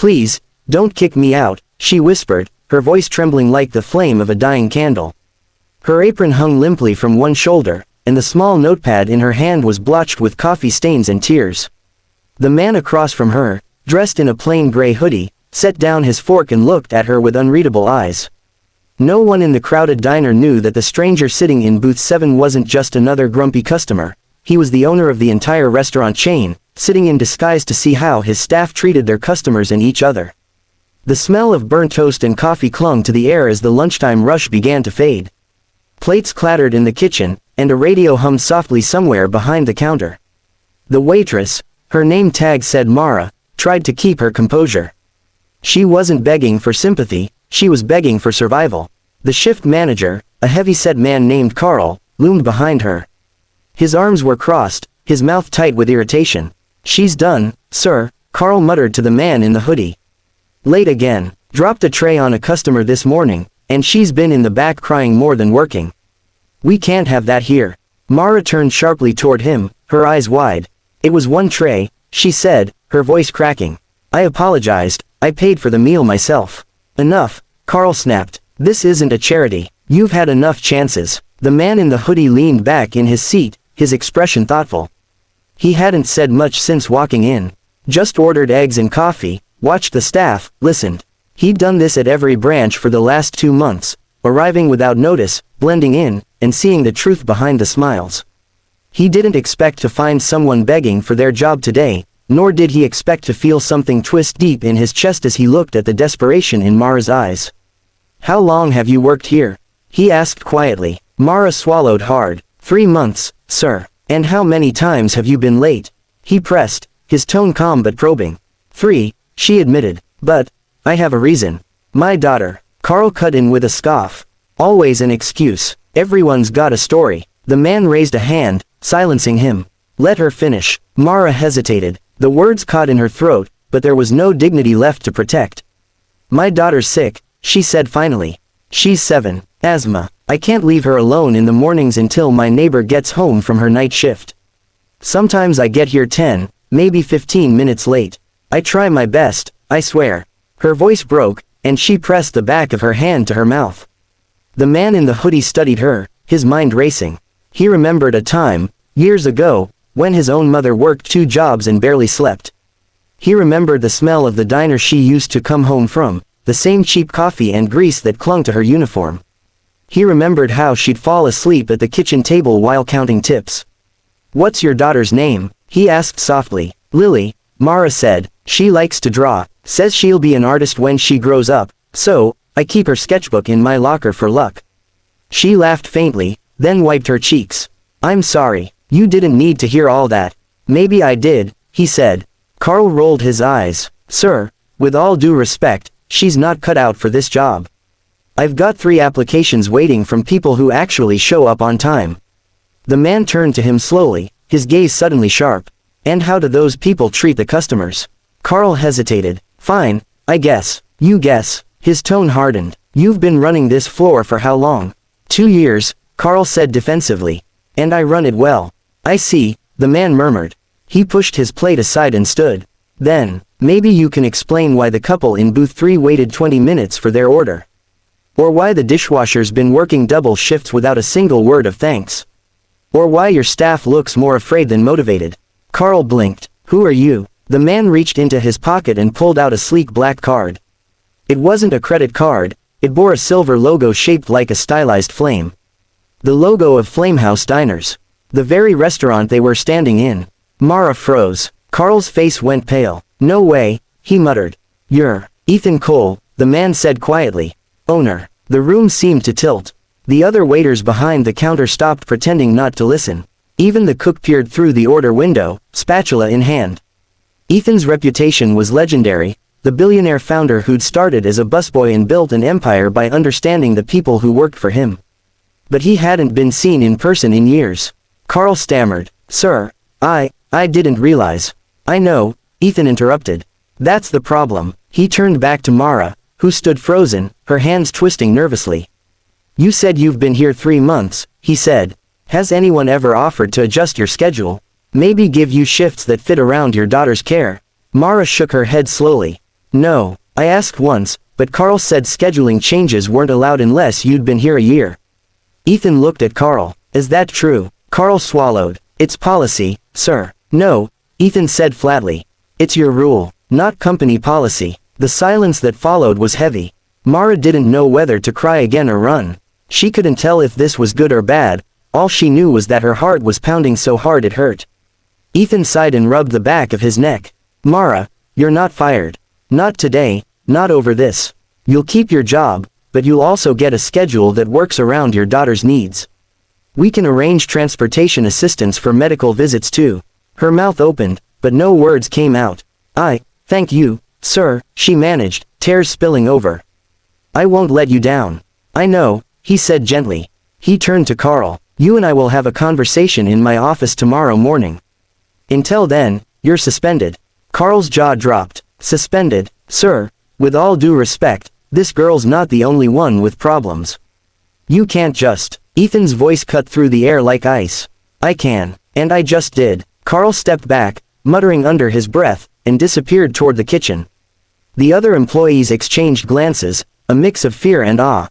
Please, don't kick me out, she whispered, her voice trembling like the flame of a dying candle. Her apron hung limply from one shoulder, and the small notepad in her hand was blotched with coffee stains and tears. The man across from her, dressed in a plain gray hoodie, set down his fork and looked at her with unreadable eyes. No one in the crowded diner knew that the stranger sitting in booth 7 wasn't just another grumpy customer. He was the owner of the entire restaurant chain, sitting in disguise to see how his staff treated their customers and each other. The smell of burnt toast and coffee clung to the air as the lunchtime rush began to fade. Plates clattered in the kitchen, and a radio hummed softly somewhere behind the counter. The waitress, her name tag said Mara, tried to keep her composure. She wasn't begging for sympathy, she was begging for survival. The shift manager, a heavy-set man named Carl, loomed behind her. His arms were crossed, his mouth tight with irritation. She's done, sir, Carl muttered to the man in the hoodie. Late again, dropped a tray on a customer this morning, and she's been in the back crying more than working. We can't have that here. Mara turned sharply toward him, her eyes wide. It was one tray, she said, her voice cracking. I apologized, I paid for the meal myself. Enough, Carl snapped. This isn't a charity. You've had enough chances. The man in the hoodie leaned back in his seat, his expression thoughtful. He hadn't said much since walking in. Just ordered eggs and coffee, watched the staff, listened. He'd done this at every branch for the last 2 months, arriving without notice, blending in, and seeing the truth behind the smiles. He didn't expect to find someone begging for their job today, nor did he expect to feel something twist deep in his chest as he looked at the desperation in Mara's eyes. How long have you worked here? He asked quietly. Mara swallowed hard. 3 months, sir. And how many times have you been late? He pressed, his tone calm but probing. 3, she admitted. But, I have a reason. My daughter. Carl cut in with a scoff. Always an excuse. Everyone's got a story. The man raised a hand, silencing him. Let her finish. Mara hesitated. The words caught in her throat, but there was no dignity left to protect. My daughter's sick, she said finally. She's 7, asthma. I can't leave her alone in the mornings until my neighbor gets home from her night shift. Sometimes I get here 10, maybe 15 minutes late. I try my best, I swear. Her voice broke, and she pressed the back of her hand to her mouth. The man in the hoodie studied her, his mind racing. He remembered a time, years ago, when his own mother worked 2 jobs and barely slept. He remembered the smell of the diner she used to come home from, the same cheap coffee and grease that clung to her uniform. He remembered how she'd fall asleep at the kitchen table while counting tips. What's your daughter's name? He asked softly. Lily, Mara said. She likes to draw, says she'll be an artist when she grows up, so, I keep her sketchbook in my locker for luck. She laughed faintly, then wiped her cheeks. I'm sorry. You didn't need to hear all that. Maybe I did, he said. Carl rolled his eyes. Sir, with all due respect, she's not cut out for this job. I've got 3 applications waiting from people who actually show up on time. The man turned to him slowly, his gaze suddenly sharp. And how do those people treat the customers? Carl hesitated. Fine, I guess. You guess. His tone hardened. You've been running this floor for how long? 2 years, Carl said defensively. And I run it well. I see, the man murmured. He pushed his plate aside and stood. Then, maybe you can explain why the couple in booth 3 waited 20 minutes for their order. Or why the dishwasher's been working double shifts without a single word of thanks. Or why your staff looks more afraid than motivated. Carl blinked. Who are you? The man reached into his pocket and pulled out a sleek black card. It wasn't a credit card, it bore a silver logo shaped like a stylized flame. The logo of Flamehouse Diners. The very restaurant they were standing in. Mara froze. Carl's face went pale. No way, he muttered. You're Ethan Cole, the man said quietly. Owner. The room seemed to tilt. The other waiters behind the counter stopped pretending not to listen. Even the cook peered through the order window, spatula in hand. Ethan's reputation was legendary, the billionaire founder who'd started as a busboy and built an empire by understanding the people who worked for him. But he hadn't been seen in person in years. Carl stammered. Sir, I didn't realize. I know, Ethan interrupted. That's the problem. He turned back to Mara, who stood frozen, her hands twisting nervously. You said you've been here 3 months, he said. Has anyone ever offered to adjust your schedule? Maybe give you shifts that fit around your daughter's care? Mara shook her head slowly. No, I asked once, but Carl said scheduling changes weren't allowed unless you'd been here a year. Ethan looked at Carl. Is that true? Carl swallowed. It's policy, sir. No, Ethan said flatly. It's your rule, not company policy. The silence that followed was heavy. Mara didn't know whether to cry again or run. She couldn't tell if this was good or bad. All she knew was that her heart was pounding so hard it hurt. Ethan sighed and rubbed the back of his neck. Mara, you're not fired. Not today, not over this. You'll keep your job, but you'll also get a schedule that works around your daughter's needs. We can arrange transportation assistance for medical visits too. Her mouth opened, but no words came out. Thank you, sir, she managed, tears spilling over. I won't let you down. I know, he said gently. He turned to Carl. You and I will have a conversation in my office tomorrow morning. Until then, you're suspended. Carl's jaw dropped. Suspended, sir? With all due respect, this girl's not the only one with problems. You can't just. Ethan's voice cut through the air like ice. I can, and I just did. Carl stepped back, muttering under his breath, and disappeared toward the kitchen. The other employees exchanged glances, a mix of fear and awe.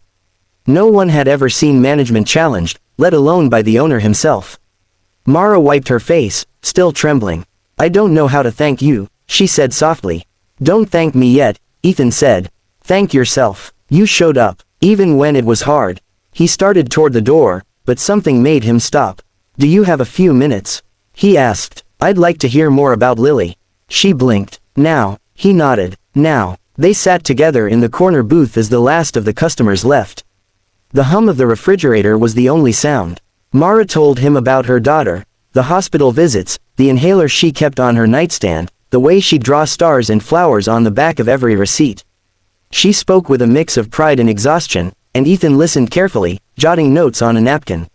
No one had ever seen management challenged, let alone by the owner himself. Mara wiped her face, still trembling. I don't know how to thank you, she said softly. Don't thank me yet, Ethan said. Thank yourself. You showed up, even when it was hard. He started toward the door, but something made him stop. Do you have a few minutes? He asked. I'd like to hear more about Lily. She blinked. Now. He nodded. Now. They sat together in the corner booth as the last of the customers left. The hum of the refrigerator was the only sound. Mara told him about her daughter, the hospital visits, the inhaler she kept on her nightstand, the way she'd draw stars and flowers on the back of every receipt. She spoke with a mix of pride and exhaustion, and Ethan listened carefully, jotting notes on a napkin.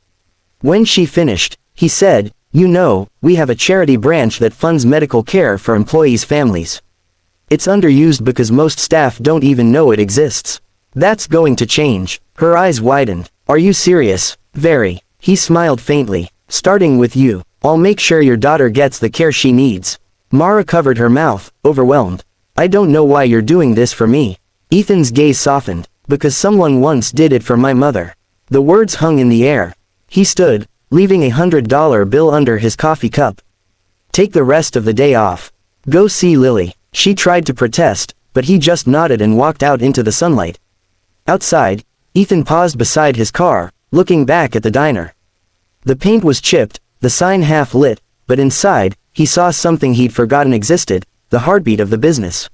When she finished, he said, You know, we have a charity branch that funds medical care for employees' families. It's underused because most staff don't even know it exists. That's going to change. Her eyes widened. Are you serious? Very. He smiled faintly. Starting with you. I'll make sure your daughter gets the care she needs. Mara covered her mouth, overwhelmed. I don't know why you're doing this for me. Ethan's gaze softened. Because someone once did it for my mother. The words hung in the air. He stood, leaving $100 bill under his coffee cup. Take the rest of the day off. Go see Lily. She tried to protest, but he just nodded and walked out into the sunlight. Outside, Ethan paused beside his car, looking back at the diner. The paint was chipped, the sign half lit, but inside, he saw something he'd forgotten existed, the heartbeat of the business.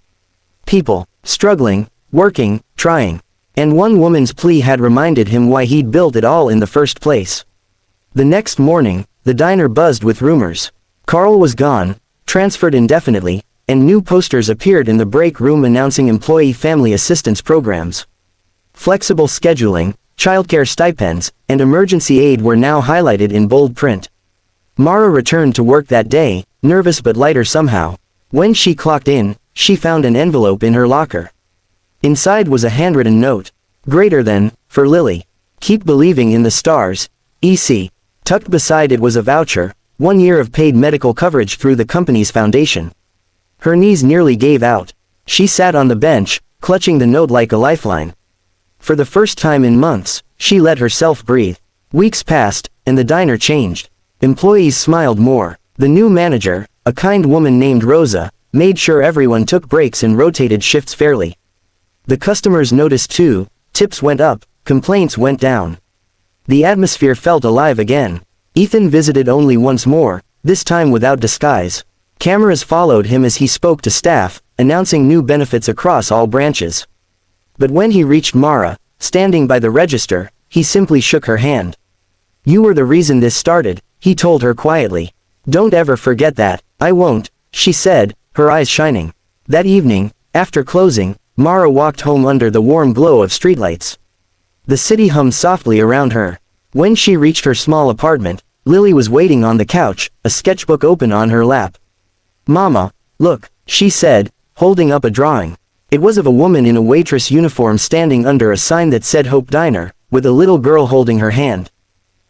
People, struggling, working, trying. And one woman's plea had reminded him why he'd built it all in the first place. The next morning, the diner buzzed with rumors. Carl was gone, transferred indefinitely, and new posters appeared in the break room announcing employee family assistance programs. Flexible scheduling, childcare stipends, and emergency aid were now highlighted in bold print. Mara returned to work that day, nervous but lighter somehow. When she clocked in, she found an envelope in her locker. Inside was a handwritten note. Greater than, for Lily. Keep believing in the stars, EC. Tucked beside it was a voucher, 1 year of paid medical coverage through the company's foundation. Her knees nearly gave out. She sat on the bench, clutching the note like a lifeline. For the first time in months, she let herself breathe. Weeks passed, and the diner changed. Employees smiled more. The new manager, a kind woman named Rosa, made sure everyone took breaks and rotated shifts fairly. The customers noticed too. Tips went up, complaints went down. The atmosphere felt alive again. Ethan visited only once more, this time without disguise. Cameras followed him as he spoke to staff, announcing new benefits across all branches. But when he reached Mara, standing by the register, he simply shook her hand. You were the reason this started, he told her quietly. Don't ever forget that. I won't, she said, her eyes shining. That evening, after closing, Mara walked home under the warm glow of streetlights. The city hummed softly around her. When she reached her small apartment, Lily was waiting on the couch, a sketchbook open on her lap. Mama, look, she said, holding up a drawing. It was of a woman in a waitress uniform standing under a sign that said Hope Diner, with a little girl holding her hand.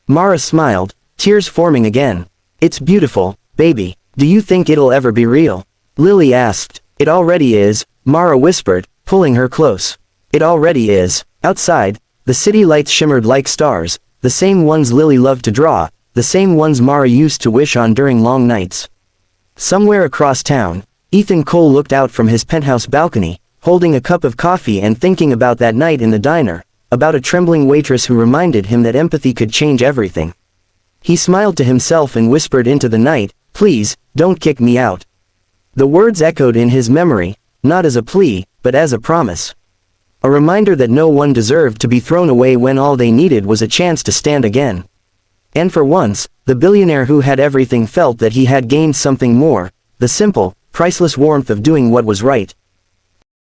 Mara smiled, tears forming again. It's beautiful, baby. Do you think it'll ever be real? Lily asked. It already is, Mara whispered, pulling her close. It already is. Outside, the city lights shimmered like stars, the same ones Lily loved to draw, the same ones Mara used to wish on during long nights. Somewhere across town, Ethan Cole looked out from his penthouse balcony, holding a cup of coffee and thinking about that night in the diner, about a trembling waitress who reminded him that empathy could change everything. He smiled to himself and whispered into the night, "Please, don't kick me out." The words echoed in his memory, not as a plea, but as a promise. A reminder that no one deserved to be thrown away when all they needed was a chance to stand again. And for once, the billionaire who had everything felt that he had gained something more, the simple, priceless warmth of doing what was right,